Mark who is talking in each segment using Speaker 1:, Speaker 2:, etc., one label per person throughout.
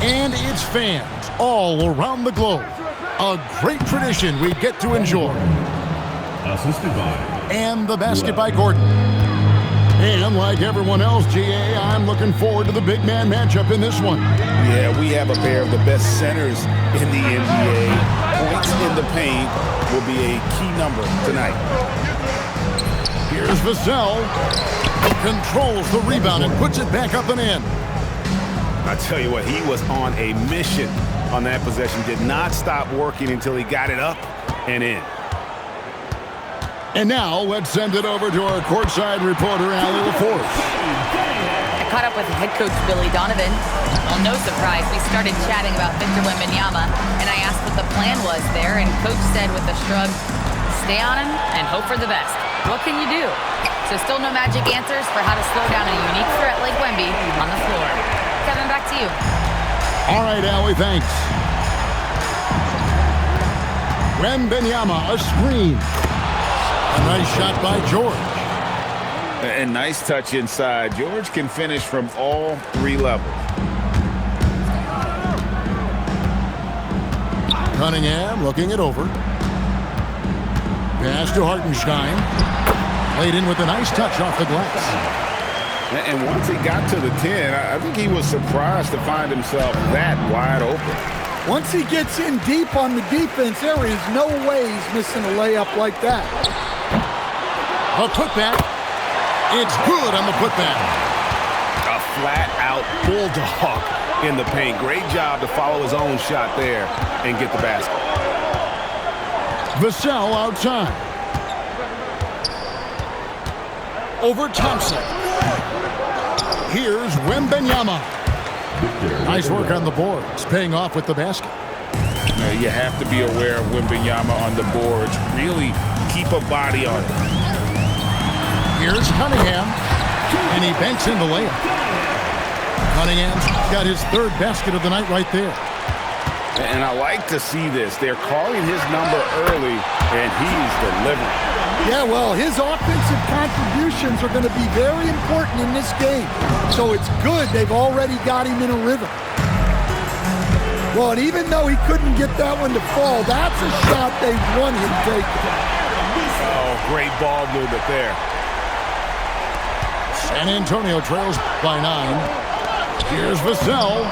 Speaker 1: and its fans all around the globe. A great tradition we get to enjoy.
Speaker 2: Assisted by.
Speaker 1: And the basket by Gordon. And like everyone else, GA, I'm looking forward to the big man matchup in this one.
Speaker 3: Yeah, we have a pair of the best centers in the NBA. Points in the paint will be a key number tonight.
Speaker 1: Here's Vassell. Controls the rebound and puts it back up and in.
Speaker 3: I tell you what, he was on a mission on that possession. Did not stop working until he got it up and in.
Speaker 1: And now let's send it over to our courtside reporter, Allie LaForce.
Speaker 4: I caught up with head coach Billy Donovan. Well, no surprise, we started chatting about Victor Wembanyama, and I asked what the plan was there, and coach said with a shrug, stay on him and hope for the best. What can you do? So still no magic answers for how to slow down a unique threat like Wemby on the floor. Kevin, back to you.
Speaker 1: All right, Allie, thanks. Wembanyama, a screen. A nice shot by George.
Speaker 3: And nice touch inside. George can finish from all three levels.
Speaker 1: Cunningham looking it over. Pass to Hartenstein. Laid in with a nice touch off the glass.
Speaker 3: And once he got to the 10, I think he was surprised to find himself that wide open.
Speaker 5: Once he gets in deep on the defense, there is no way he's missing a layup like that.
Speaker 1: A putback. It's good on the putback.
Speaker 3: A flat-out bulldog in the paint. Great job to follow his own shot there and get the basket.
Speaker 1: Vassell outside. Over Thompson. Here's Wembanyama. Nice work on the boards, paying off with the basket.
Speaker 3: You have to be aware of Wembanyama on the boards. Really keep a body on it.
Speaker 1: Here's Cunningham, and he banks in the layup. Cunningham's got his third basket of the night right there.
Speaker 3: And I like to see this. They're calling his number early, and he's delivering.
Speaker 5: Yeah, well, his offensive contributions are going to be very important in this game. So it's good they've already got him in a rhythm. Well, and even though he couldn't get that one to fall, that's a shot they want him taking.
Speaker 3: Oh, great ball movement there.
Speaker 1: San Antonio trails by 9. Here's Vassell.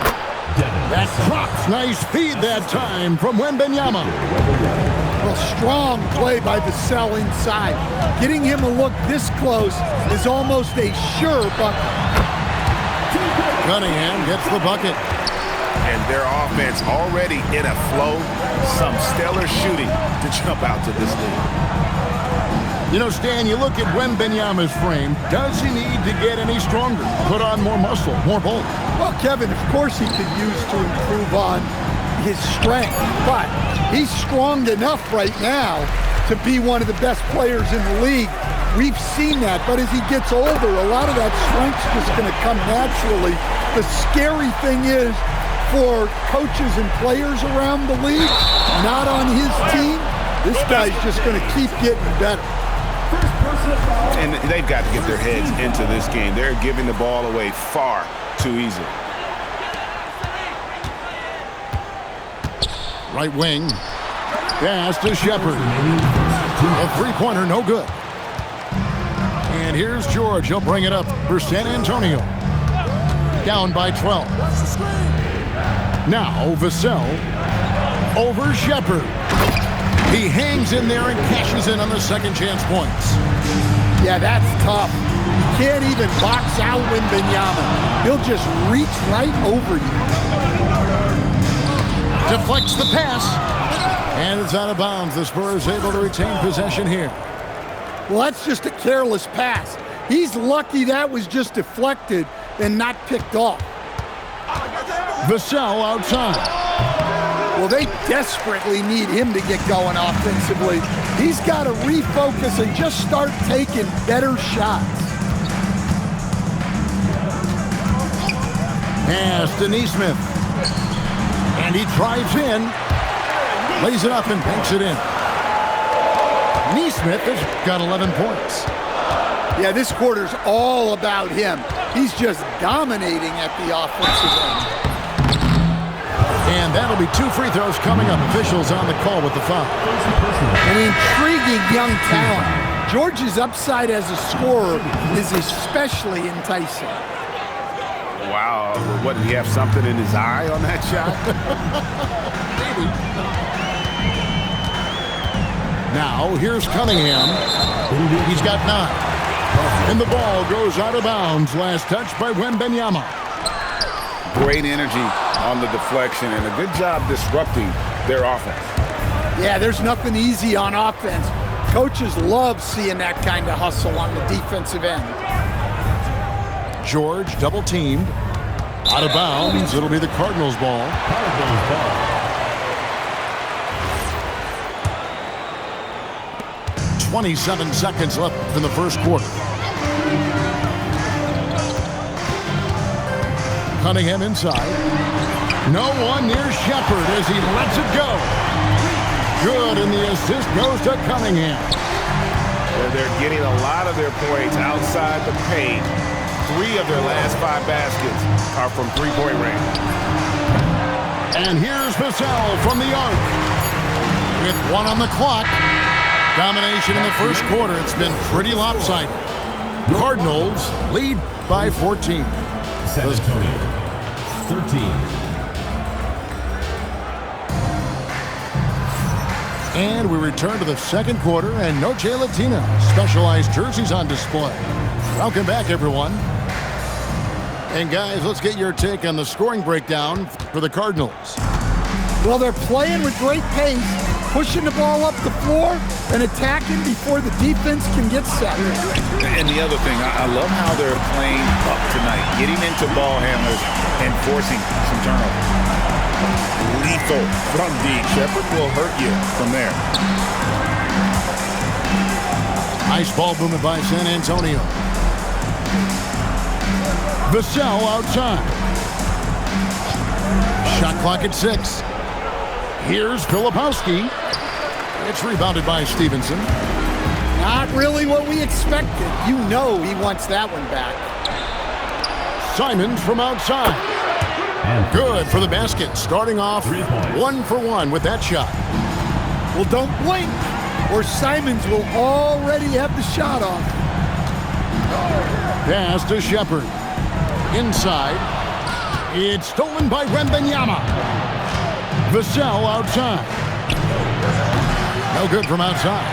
Speaker 1: That drops. Nice feed that time from Wembanyama.
Speaker 5: Well, strong play by Vassell inside. Getting him a look this close is almost a sure bucket.
Speaker 1: Cunningham gets the bucket.
Speaker 3: And their offense already in a flow. Some stellar shooting to jump out to this lead.
Speaker 1: You know, Stan, you look at Wembanyama's frame. Does he need to get any stronger? Put on more muscle, more bulk?
Speaker 5: Well, Kevin, of course he could use to improve on his strength, but he's strong enough right now to be one of the best players in the league. We've seen that, but as he gets older, a lot of that strength's just going to come naturally. The scary thing is, for coaches and players around the league, not on his team, this guy's just going to keep getting better.
Speaker 3: And they've got to get their heads into this game. They're giving the ball away far too easily.
Speaker 1: Right wing. Pass to Shepard. A three-pointer, no good. And here's George. He'll bring it up for San Antonio. Down by 12. Now Vassell over Shepard. He hangs in there and cashes in on the second chance points.
Speaker 5: Yeah, that's tough. You can't even box out Wembanyama. He'll just reach right over you.
Speaker 1: Deflects the pass. And it's out of bounds. The Spurs able to retain possession here.
Speaker 5: Well, that's just a careless pass. He's lucky that was just deflected and not picked off.
Speaker 1: Vassell outside.
Speaker 5: Well, they desperately need him to get going offensively. He's got to refocus and just start taking better shots.
Speaker 1: Pass to Nesmith. And he drives in. Lays it up and banks it in. Nesmith has got 11 points.
Speaker 5: Yeah, this quarter's all about him. He's just dominating at the offensive end.
Speaker 1: There'll be 2 free throws coming up. Officials on the call with the foul.
Speaker 5: An intriguing young talent. George's upside as a scorer is especially enticing.
Speaker 3: Wow. What, did he have something in his eye on that shot?
Speaker 1: Maybe. Now, here's Cunningham. He's got 9. And the ball goes out of bounds. Last touch by Wembanyama.
Speaker 3: Great energy on the deflection and a good job disrupting their offense.
Speaker 5: Yeah, there's nothing easy on offense. Coaches love seeing that kind of hustle on the defensive end.
Speaker 1: George double teamed. Out of bounds. It'll be the Cardinals' ball. 27 seconds left in the first quarter. Cunningham inside. No one near Shepard as he lets it go. Good, and the assist goes to Cunningham.
Speaker 3: They're getting a lot of their points outside the paint. 3 of their last 5 baskets are from three-point range.
Speaker 1: And here's Vassell from the arc. With 1 on the clock. Domination in the first quarter. It's been pretty lopsided. Cardinals lead by 14.
Speaker 2: San Antonio, 13.
Speaker 1: And we return to the second quarter, and no Latina. Specialized jerseys on display. Welcome back, everyone. And guys, let's get your take on the scoring breakdown for the Cardinals.
Speaker 5: Well, they're playing with great pace, pushing the ball up the floor and attacking before the defense can get set.
Speaker 3: And the other thing, I love how they're playing up tonight, getting into ball handlers and forcing some turnovers. Lethal from deep. Shepard will hurt you from there.
Speaker 1: Nice ball movement by San Antonio. Vassell outside. Shot clock at 6. Here's Filipowski. It's rebounded by Stevenson.
Speaker 5: Not really what we expected. You know he wants that one back.
Speaker 1: Simons from outside. Good for the basket. Starting off 1 for 1 with that shot.
Speaker 5: Well, don't blink, or Simons will already have the shot off.
Speaker 1: Pass to Shepard. Inside. It's stolen by Wembanyama. Vassell outside. No good from outside.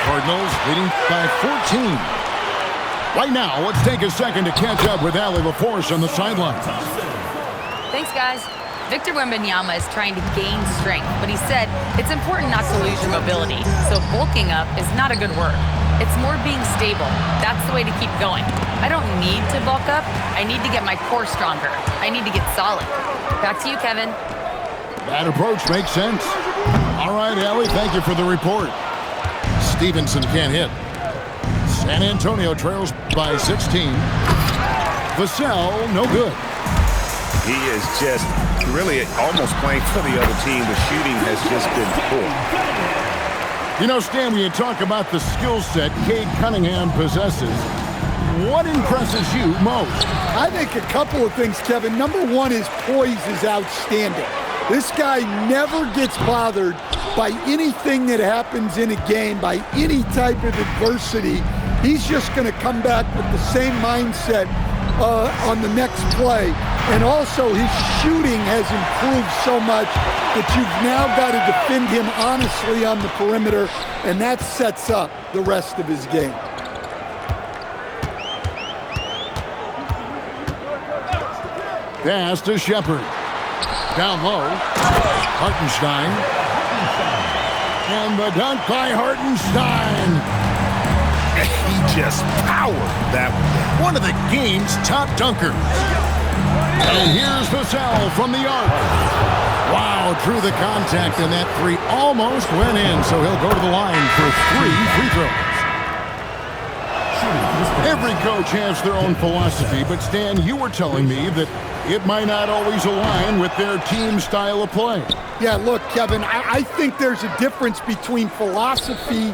Speaker 1: Cardinals leading by 14. Right now, let's take a second to catch up with Allie LaForce on the sideline.
Speaker 4: Thanks, guys. Victor Wembanyama is trying to gain strength, but he said it's important not to lose your mobility, so bulking up is not a good word. It's more being stable. That's the way to keep going. I don't need to bulk up. I need to get my core stronger. I need to get solid. Back to you, Kevin.
Speaker 1: That approach makes sense. All right, Allie, thank you for the report. Stevenson can't hit. San Antonio trails by 16. Vassell, no good.
Speaker 3: He is just really almost playing for the other team. The shooting has just been poor.
Speaker 1: You know, Stan, when you talk about the skill set Cade Cunningham possesses, what impresses you most?
Speaker 5: I think a couple of things, Kevin. Number one, his poise is outstanding. This guy never gets bothered by anything that happens in a game, by any type of adversity. He's just going to come back with the same mindset on the next play. And also his shooting has improved so much that you've now got to defend him honestly on the perimeter, and that sets up the rest of his game.
Speaker 1: Pass to Shepard. Down low. Hartenstein. And the dunk by Hartenstein.
Speaker 3: He just powered that one.
Speaker 1: One of the game's top dunkers. And here's Vassell from the arc. Wow, drew the contact, and that 3 almost went in, so he'll go to the line for 3 free throws. Every coach has their own philosophy, but Stan, you were telling me that it might not always align with their team style of play.
Speaker 5: Yeah, look, Kevin, I think there's a difference between philosophy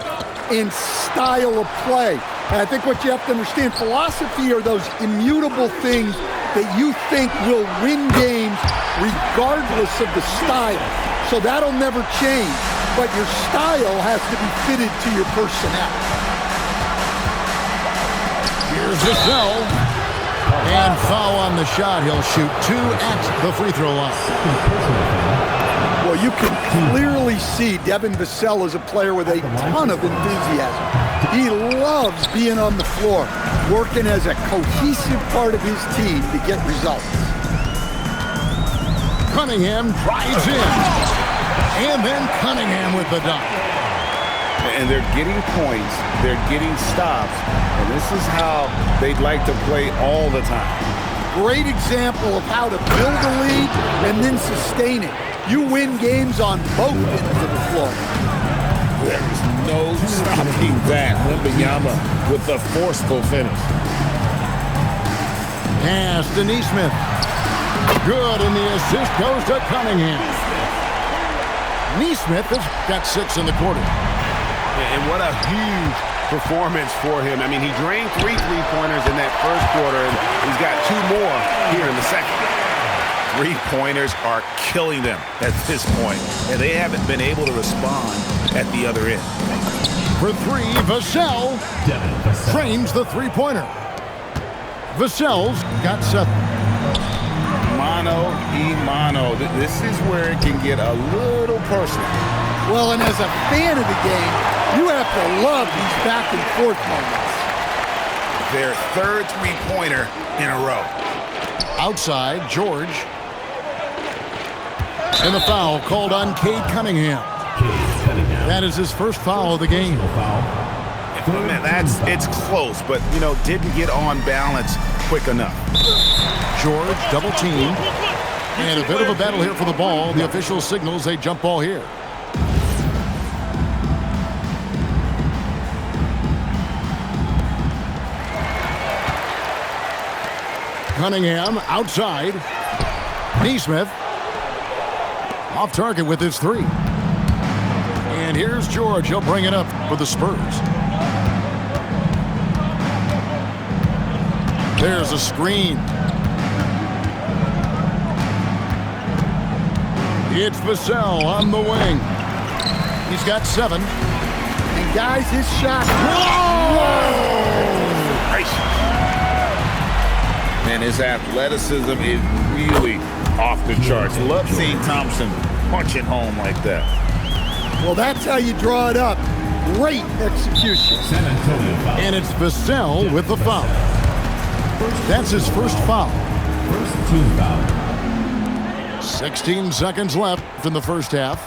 Speaker 5: and style of play. And I think what you have to understand, philosophy are those immutable things that you think will win games regardless of the style. So that'll never change. But your style has to be fitted to your personnel.
Speaker 1: Here's Vassell. And foul on the shot. He'll shoot 2 at the free throw line.
Speaker 5: Well, you can clearly see Devin Vassell is a player with a ton of enthusiasm. He loves being on the floor, working as a cohesive part of his team to get results.
Speaker 1: Cunningham drives in. And then Cunningham with the dunk.
Speaker 3: And they're getting points, they're getting stops, and this is how they'd like to play all the time.
Speaker 5: Great example of how to build a lead and then sustain it. You win games on both ends of the floor.
Speaker 3: There is no stopping that. Wembanyama with the forceful finish.
Speaker 1: Pass to Neesmith. Good, and the assist goes to Cunningham. Neesmith has got 6 in the quarter.
Speaker 6: And what a huge performance for him. I mean, he drained 3 three-pointers in that first quarter, and he's got 2 more here in the second.
Speaker 3: Three-pointers are killing them at this point, and they haven't been able to respond at the other end.
Speaker 1: For 3, Vassell frames the three-pointer. Vassell's got 7.
Speaker 3: Mano y mano. This is where it can get a little personal.
Speaker 5: Well, and as a fan of the game, you have to love these back-and-forth moments.
Speaker 3: Their third three-pointer in a row.
Speaker 1: Outside, George. And the foul called on Cade Cunningham. That is his first foul of the game.
Speaker 3: Man, it's close, but, you know, didn't get on balance quick enough.
Speaker 1: George double teamed. And a bit of a battle here for the ball. The official signals a jump ball here. Cunningham outside. Neesmith off target with his 3. And here's George. He'll bring it up for the Spurs. There's a screen. It's Vassell on the wing. He's got 7.
Speaker 5: And guys, his shot.
Speaker 3: And his athleticism is really off the charts. Love seeing Thompson punch it home like that.
Speaker 5: Well, that's how you draw it up. Great execution.
Speaker 1: And it's Vassell with the foul. That's his first foul.
Speaker 2: First team foul.
Speaker 1: 16 seconds left in the first half.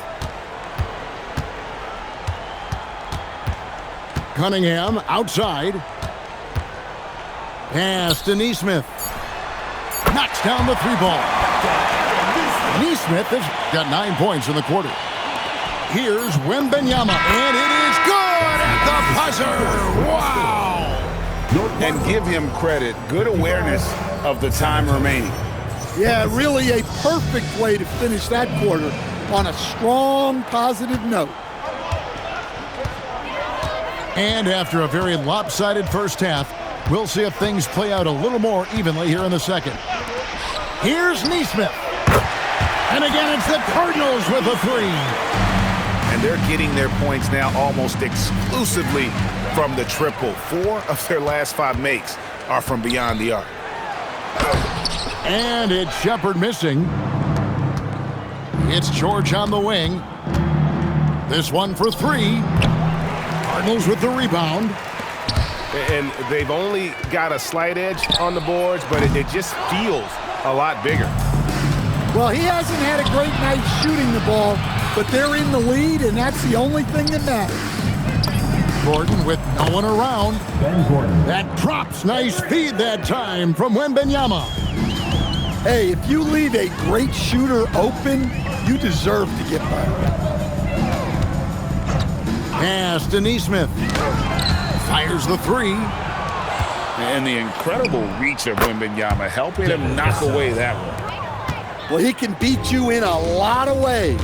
Speaker 1: Cunningham outside. Pass to Neesmith. Knocks down the 3-ball. Neesmith has got 9 points in the quarter. Here's Wembanyama, and it is good at the buzzer. Wow!
Speaker 3: And give him credit. Good awareness of the time remaining.
Speaker 5: Yeah, really a perfect way to finish that quarter on a strong, positive note.
Speaker 1: And after a very lopsided first half, we'll see if things play out a little more evenly here in the second. Here's Neesmith. And again, it's the Cardinals with a 3.
Speaker 3: And they're getting their points now almost exclusively from the triple. 4 of their last 5 makes are from beyond the arc.
Speaker 1: And it's Shepard missing. It's George on the wing. This one for 3. Cardinals with the rebound.
Speaker 6: And they've only got a slight edge on the boards, but it just feels a lot bigger.
Speaker 5: Well, he hasn't had a great night shooting the ball, but they're in the lead, and that's the only thing that matters.
Speaker 1: Gordon with no one around.
Speaker 2: Ben Gordon.
Speaker 1: That drops. Nice feed that time from Wembanyama.
Speaker 5: Hey, if you leave a great shooter open, you deserve to get by.
Speaker 1: Pass to Neesmith. Fires the 3.
Speaker 3: And the incredible reach of Wembanyama helping him knock away that one.
Speaker 5: Well, he can beat you in a lot of ways.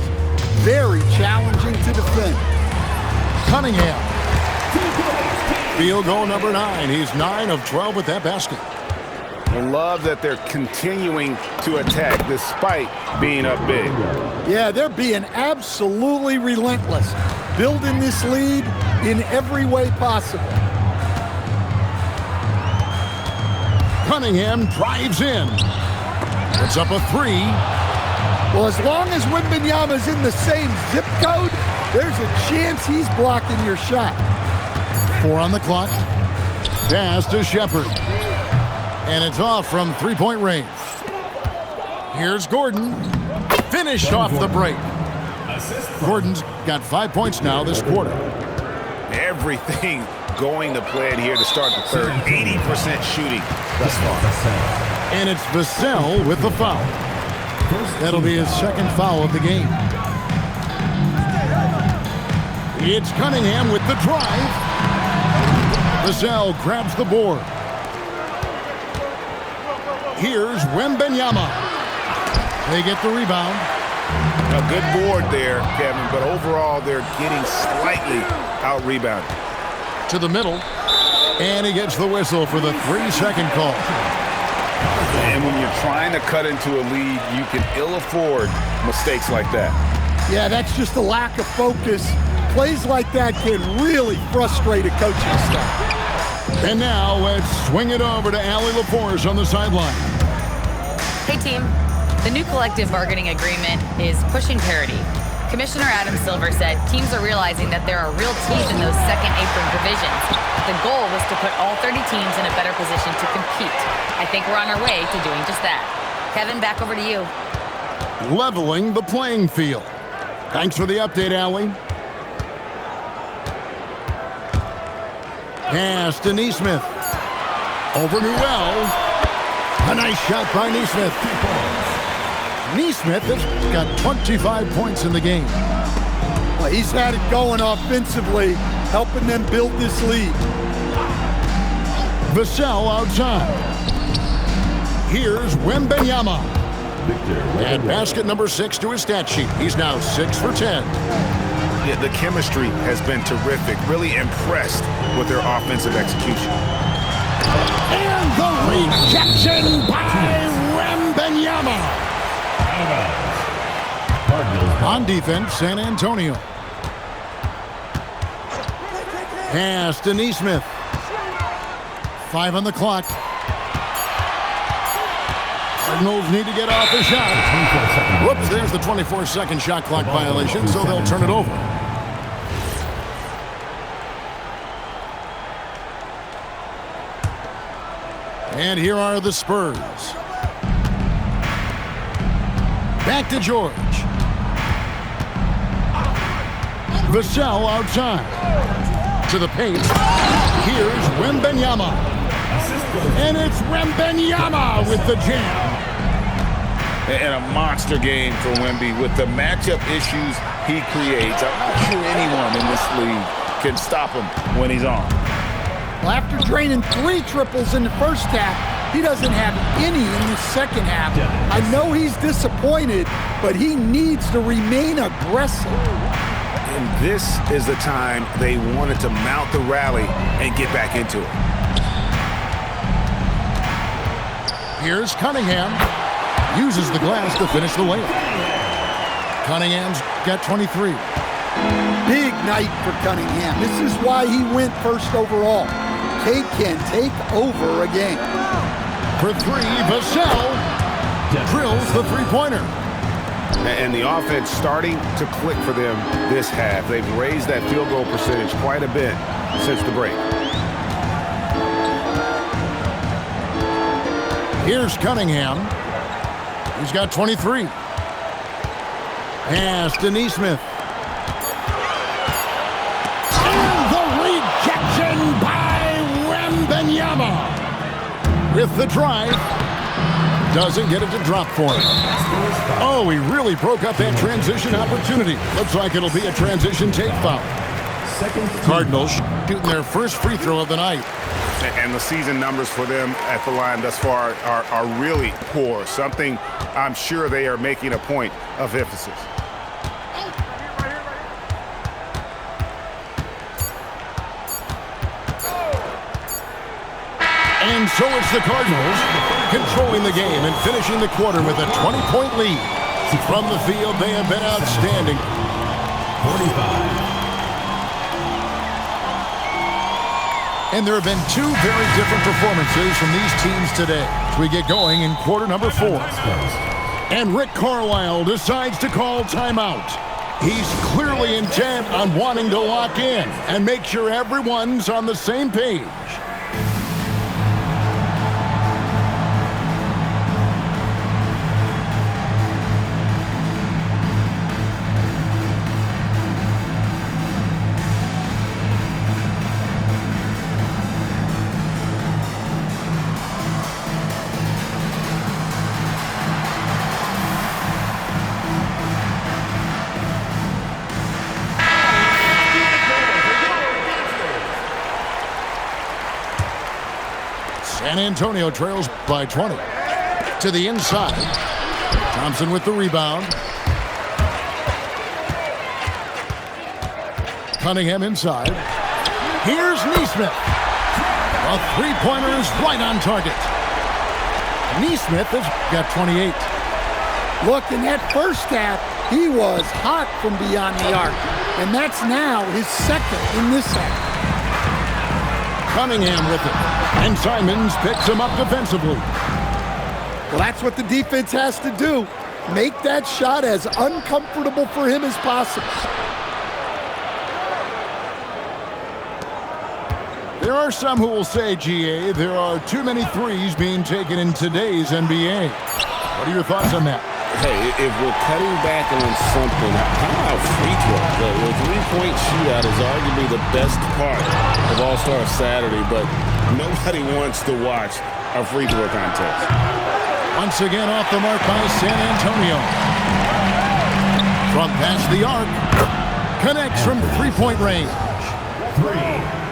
Speaker 5: Very challenging to defend.
Speaker 1: Cunningham. Field goal number 9. He's 9 of 12 with that basket.
Speaker 6: Love that they're continuing to attack despite being up big.
Speaker 5: Yeah, they're being absolutely relentless, building this lead in every way possible.
Speaker 1: Cunningham drives in. It's up a 3.
Speaker 5: Well, as long as Wembanyama's in the same zip code, there's a chance he's blocking your shot.
Speaker 1: 4 on the clock. Pass to Shepard. And it's off from three-point range. Here's Gordon. Finished off the break. Gordon's got 5 points now this quarter.
Speaker 6: Everything going to plan here to start the third. 80% shooting thus far.
Speaker 1: And it's Vassell with the foul. That'll be his second foul of the game. It's Cunningham with the drive. Vassell grabs the board. Here's Wembanyama. They get the rebound.
Speaker 6: A good board there, Kevin, but overall they're getting slightly out-rebounded.
Speaker 1: To the middle. And he gets the whistle for the 3-second call.
Speaker 6: And when you're trying to cut into a lead, you can ill afford mistakes like that.
Speaker 5: Yeah, that's just a lack of focus. Plays like that can really frustrate a coaching staff.
Speaker 1: And now let's swing it over to Allie LaForce on the sideline.
Speaker 4: Hey, team. The new collective bargaining agreement is pushing parity. Commissioner Adam Silver said teams are realizing that there are real teams in those second apron provisions. The goal was to put all 30 teams in a better position to compete. I think we're on our way to doing just that. Kevin, back over to you.
Speaker 1: Leveling the playing field. Thanks for the update, Allie. Pass to Neesmith. Over Newell. A nice shot by Neesmith. Neesmith has got 25 points in the game.
Speaker 5: Well, he's had it going offensively, helping them build this lead.
Speaker 1: Vassell outside. Here's Wembanyama. And basket number 6 to his stat sheet. He's now 6 for 10.
Speaker 6: Yeah, the chemistry has been terrific. Really impressed with their offensive execution.
Speaker 1: And the rejection by Wembanyama. On defense, San Antonio. Pass to Neesmith. 5 on the clock. Cardinals need to get off the shot. Whoops, there's the 24-second shot clock violation, so they'll turn it over. And here are the Spurs. Back to George. Vassell outside. To the paint. Here's Wembanyama. And it's Wembanyama with the jam.
Speaker 3: And a monster game for Wemby with the matchup issues he creates. I'm not sure anyone in this league can stop him when he's on.
Speaker 5: Well, after draining 3 triples in the first half, he doesn't have any in the second half. I know he's disappointed, but he needs to remain aggressive.
Speaker 6: And this is the time they wanted to mount the rally and get back into it.
Speaker 1: Here's Cunningham. Uses the glass to finish the layup. Cunningham's got 23.
Speaker 5: Big night for Cunningham. This is why he went first overall. Kate can take over a game.
Speaker 1: For 3, Vassell drills the three-pointer.
Speaker 6: And the offense starting to click for them this half. They've raised that field goal percentage quite a bit since the break.
Speaker 1: Here's Cunningham. He's got 23. Pass to Neesmith. And the rejection by Wembanyama. With the drive. Doesn't get it to drop for him. Oh, he really broke up that transition opportunity. Looks like it'll be a transition tape foul. Cardinals shooting their first free throw of the night.
Speaker 6: And the season numbers for them at the line thus far are really poor. Something I'm sure they are making a point of emphasis.
Speaker 1: And so it's the Cardinals controlling the game and finishing the quarter with a 20-point lead. From the field, they have been outstanding.
Speaker 2: 45.
Speaker 1: And there have been two very different performances from these teams today as we get going in quarter number 4. And Rick Carlisle decides to call timeout. He's clearly intent on wanting to lock in and make sure everyone's on the same page. San Antonio trails by 20. To the inside. Thompson with the rebound. Cunningham inside. Here's Nesmith. A three-pointer is right on target. Nesmith has got 28.
Speaker 5: Look, in that first half, he was hot from beyond the arc. And that's now his second in this half.
Speaker 1: Cunningham with it. And Simons picks him up defensively.
Speaker 5: Well, that's what the defense has to do. Make that shot as uncomfortable for him as possible.
Speaker 1: There are some who will say, GA, there are too many threes being taken in today's NBA. What are your thoughts on that?
Speaker 6: Hey, if we're cutting back on something, how about free throw? The three-point shootout is arguably the best part of All-Star Saturday, but nobody wants to watch a free throw contest.
Speaker 1: Once again off the mark by San Antonio. From past the arc. Connects from three-point range.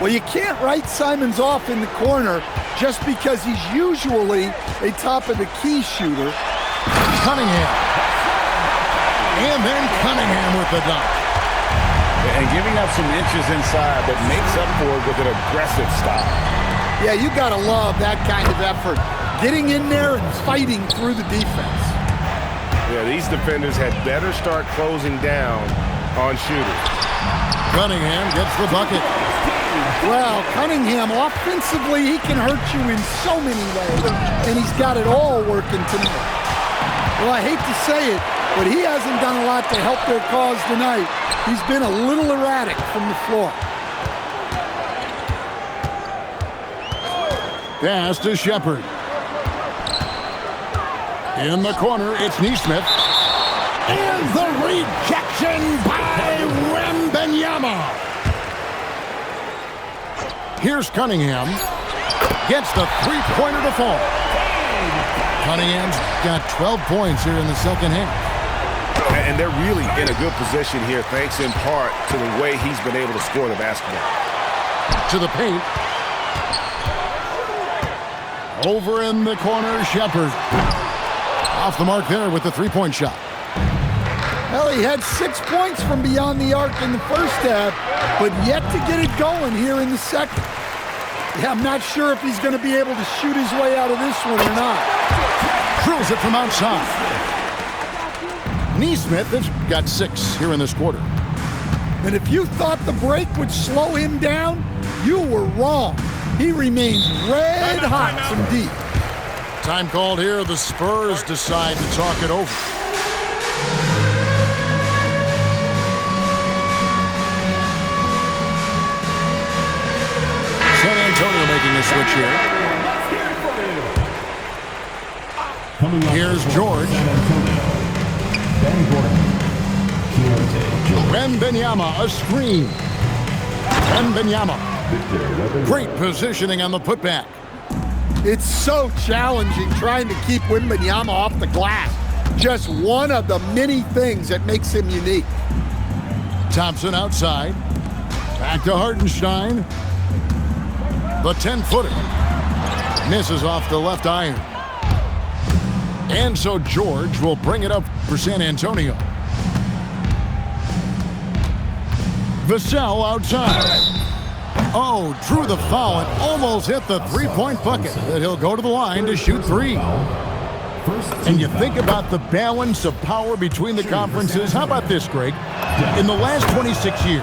Speaker 5: Well, you can't write Simons off in the corner just because he's usually a top-of-the-key shooter.
Speaker 1: Cunningham. And then Cunningham with the dunk.
Speaker 3: And giving up some inches inside, but makes up for it with an aggressive stop.
Speaker 5: Yeah, you got to love that kind of effort. Getting in there and fighting through the defense.
Speaker 6: Yeah, these defenders had better start closing down on shooters.
Speaker 1: Cunningham gets the bucket.
Speaker 5: Well, Cunningham, offensively, he can hurt you in so many ways, and he's got it all working tonight. Well, I hate to say it, but he hasn't done a lot to help their cause tonight. He's been a little erratic from the floor.
Speaker 1: Pass to Shepard. In the corner, it's Nesmith. And the rejection by Wembanyama. Here's Cunningham. Gets the three-pointer to fall. Cunningham's got 12 points here in the second half.
Speaker 6: And they're really in a good position here, thanks in part to the way he's been able to score the basketball.
Speaker 1: To the paint. Over in the corner, Shepard. Off the mark there with the three-point shot.
Speaker 5: Well, he had 6 points from beyond the arc in the first half, but yet to get it going here in the second. Yeah, I'm not sure if he's going to be able to shoot his way out of this one or not.
Speaker 1: Drills it from outside. Nesmith has got 6 here in this quarter.
Speaker 5: And if you thought the break would slow him down, you were wrong. He remains red hot from deep.
Speaker 1: Time called here. The Spurs decide to talk it over. San Antonio making a switch here. Here's George. Wembanyama, a screen. Wembanyama. Great positioning on the putback.
Speaker 5: It's so challenging trying to keep Wembanyama off the glass. Just one of the many things that makes him unique.
Speaker 1: Thompson outside. Back to Hartenstein. The 10-footer. Misses off the left iron. And so George will bring it up for San Antonio. Vassell outside. Oh, drew the foul and almost hit the three-point bucket. But he'll go to the line to shoot three. And you think about the balance of power between the conferences. How about this, Greg? In the last 26 years,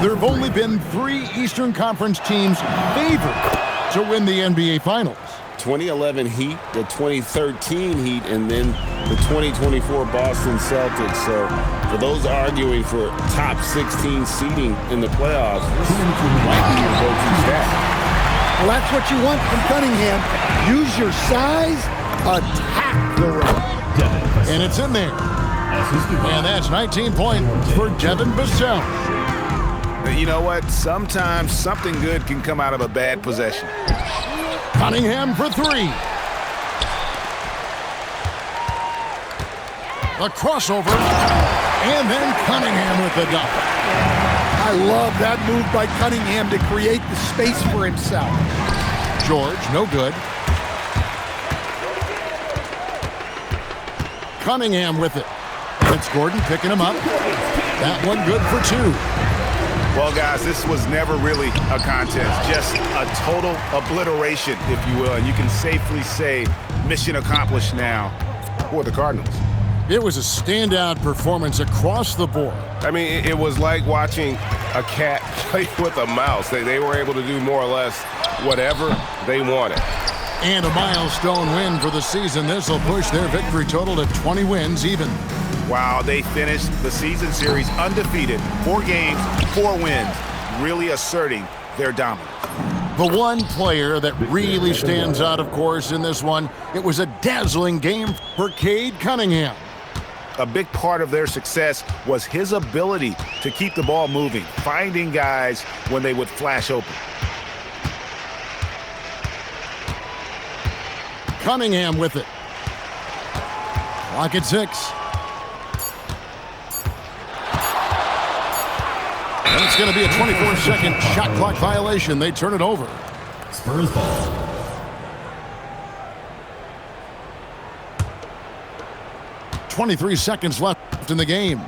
Speaker 1: there have only been 3 Eastern Conference teams favored to win the NBA Finals.
Speaker 6: 2011 Heat, the 2013 Heat, and then the 2024 Boston Celtics. So for those arguing for top 16 seeding in the playoffs, this might be your go-to stat.
Speaker 5: Well, that's what you want from Cunningham. Use your size, attack the rim.
Speaker 1: And it's in there. And that's 19 points for Devin Vassell.
Speaker 3: You know what? Sometimes something good can come out of a bad possession.
Speaker 1: Cunningham for 3. A crossover, and then Cunningham with the dunk.
Speaker 5: I love that move by Cunningham to create the space for himself.
Speaker 1: George, no good. Cunningham with it. And it's Gordon picking him up. That one good for 2.
Speaker 3: Well, guys, this was never really a contest, just a total obliteration, if you will. And you can safely say mission accomplished now for the Cardinals.
Speaker 1: It was a standout performance across the board.
Speaker 7: I mean, it was like watching a cat play with a mouse. They were able to do more or less whatever they wanted.
Speaker 1: And a milestone win for the season. This will push their victory total to 20 wins even.
Speaker 3: Wow, they finished the season series undefeated. 4 games, 4 wins, really asserting their dominance.
Speaker 1: The one player that really stands out, of course, in this one, it was a dazzling game for Cade Cunningham.
Speaker 3: A big part of their success was his ability to keep the ball moving, finding guys when they would flash open.
Speaker 1: Cunningham with it. Clock at 6. And it's going to be a 24-second shot clock violation. They turn it over.
Speaker 2: Spurs ball.
Speaker 1: .23 seconds left in the game.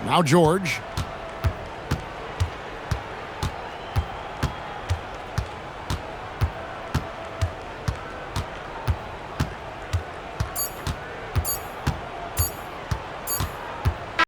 Speaker 1: Now George.